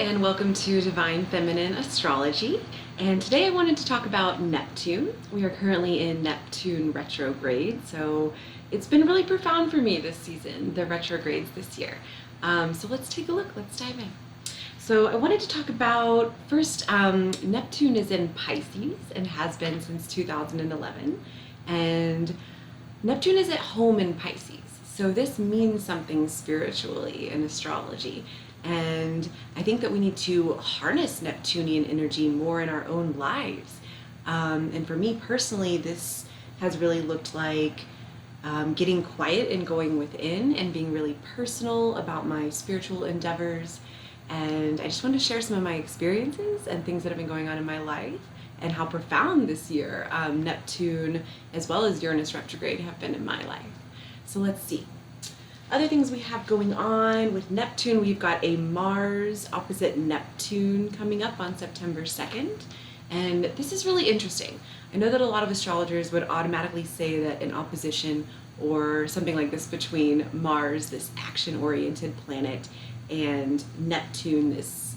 and welcome to Divine Feminine Astrology. And today I wanted to talk about Neptune. We are currently in Neptune Retrograde, so it's been really profound for me this season, the retrogrades this year. So let's take a look, let's dive in. So I wanted to talk about, first, Neptune is in Pisces and has been since 2011. And Neptune is at home in Pisces. So this means something spiritually in astrology. And I think that we need to harness Neptunian energy more in our own lives. And for me personally, this has really looked like getting quiet and going within and being really personal about my spiritual endeavors. And I just want to share some of my experiences and things that have been going on in my life and how profound this year Neptune as well as Uranus retrograde have been in my life. So let's see. Other things we have going on with Neptune, we've got a Mars opposite Neptune coming up on September 2nd. And this is really interesting. I know that a lot of astrologers would automatically say that an opposition or something like this between Mars, this action-oriented planet, and Neptune, this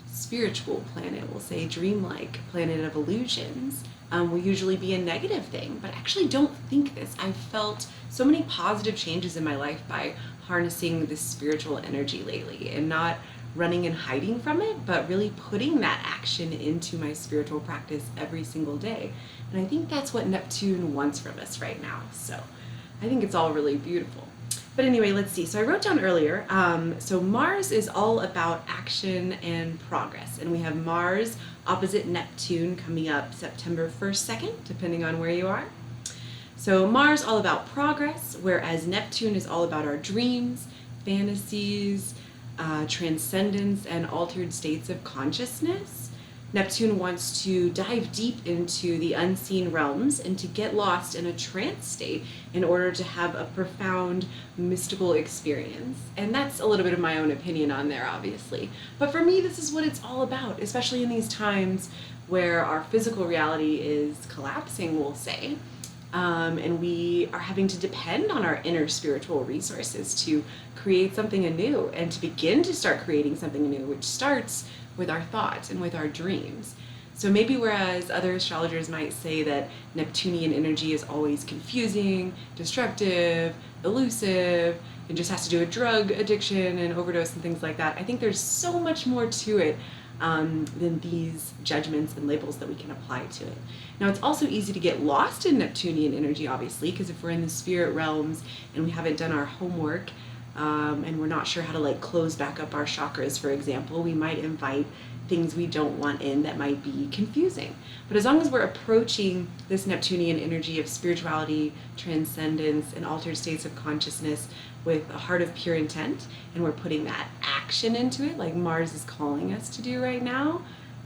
spiritual planet, we'll say dreamlike planet of illusions, will usually be a negative thing, but I actually don't think this. I've felt so many positive changes in my life by harnessing this spiritual energy lately and not running and hiding from it, but really putting that action into my spiritual practice every single day. And I think that's what Neptune wants from us right now. So I think it's all really beautiful. But anyway, let's see. So I wrote down earlier, so Mars is all about action and progress. And we have Mars opposite Neptune coming up September 1st, 2nd, depending on where you are. So Mars all about progress, whereas Neptune is all about our dreams, fantasies, transcendence, and altered states of consciousness. Neptune wants to dive deep into the unseen realms and to get lost in a trance state in order to have a profound mystical experience. And that's a little bit of my own opinion on there, obviously. But for me, this is what it's all about, especially in these times where our physical reality is collapsing, we'll say. And we are having to depend on our inner spiritual resources to create something anew and to begin to start creating something new, which starts with our thoughts and with our dreams. So maybe whereas other astrologers might say that Neptunian energy is always confusing, destructive, elusive, and just has to do with drug addiction and overdose and things like that, I think there's so much more to it than these judgments and labels that we can apply to it. Now, it's also easy to get lost in Neptunian energy, obviously, because if we're in the spirit realms and we haven't done our homework, and we're not sure how to like close back up our chakras, for example, we might invite things we don't want in that might be confusing. But as long as we're approaching this Neptunian energy of spirituality, transcendence, and altered states of consciousness with a heart of pure intent, and we're putting that action into it, like Mars is calling us to do right now,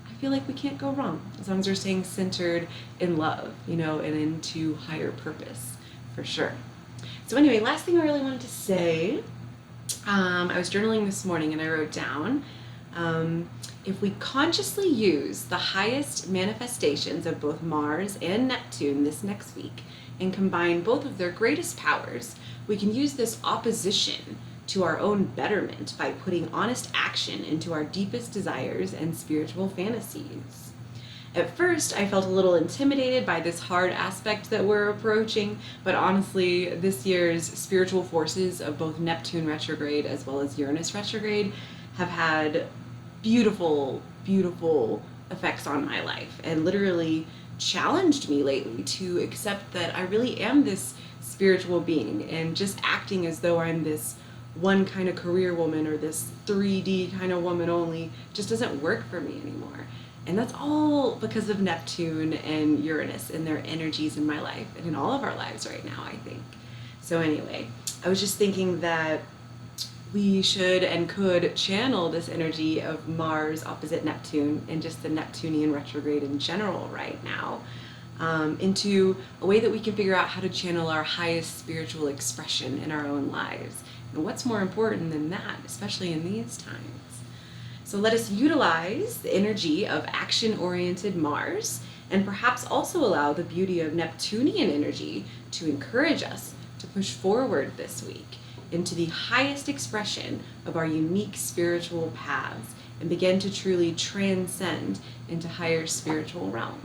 I feel like we can't go wrong, as long as we're staying centered in love, and into higher purpose, for sure. So anyway, last thing I really wanted to say, I was journaling this morning and I wrote down, if we consciously use the highest manifestations of both Mars and Neptune this next week and combine both of their greatest powers, we can use this opposition to our own betterment by putting honest action into our deepest desires and spiritual fantasies. At first, I felt a little intimidated by this hard aspect that we're approaching, but honestly, this year's spiritual forces of both Neptune retrograde as well as Uranus retrograde have had beautiful, beautiful effects on my life and literally challenged me lately to accept that I really am this spiritual being, and just acting as though I'm this one kind of career woman or this 3D kind of woman only just doesn't work for me anymore. And that's all because of Neptune and Uranus and their energies in my life and in all of our lives right now, I think. So anyway, I was just thinking that we should and could channel this energy of Mars opposite Neptune and just the Neptunian retrograde in general right now into a way that we can figure out how to channel our highest spiritual expression in our own lives. And what's more important than that, especially in these times? So let us utilize the energy of action-oriented Mars and perhaps also allow the beauty of Neptunian energy to encourage us to push forward this week into the highest expression of our unique spiritual paths and begin to truly transcend into higher spiritual realms.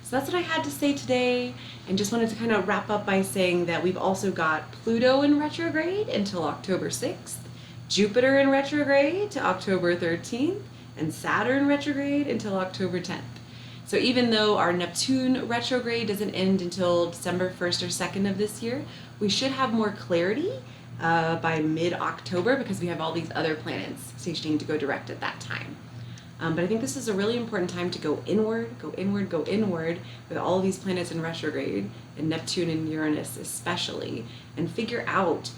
So that's what I had to say today, and just wanted to kind of wrap up by saying that we've also got Pluto in retrograde until October 6th, Jupiter in retrograde to October 13th, and Saturn retrograde until October 10th. So even though our Neptune retrograde doesn't end until December 1st or 2nd of this year, we should have more clarity by mid-October because we have all these other planets stationing to go direct at that time. But I think this is a really important time to go inward, go inward, go inward with all of these planets in retrograde, and Neptune and Uranus especially, and figure out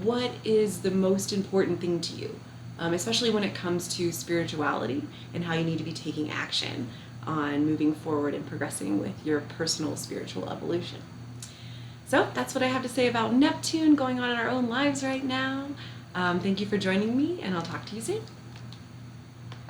what is the most important thing to you, especially when it comes to spirituality and how you need to be taking action on moving forward and progressing with your personal spiritual evolution. So that's what I have to say about Neptune going on in our own lives right now. Thank you for joining me, and I'll talk to you soon.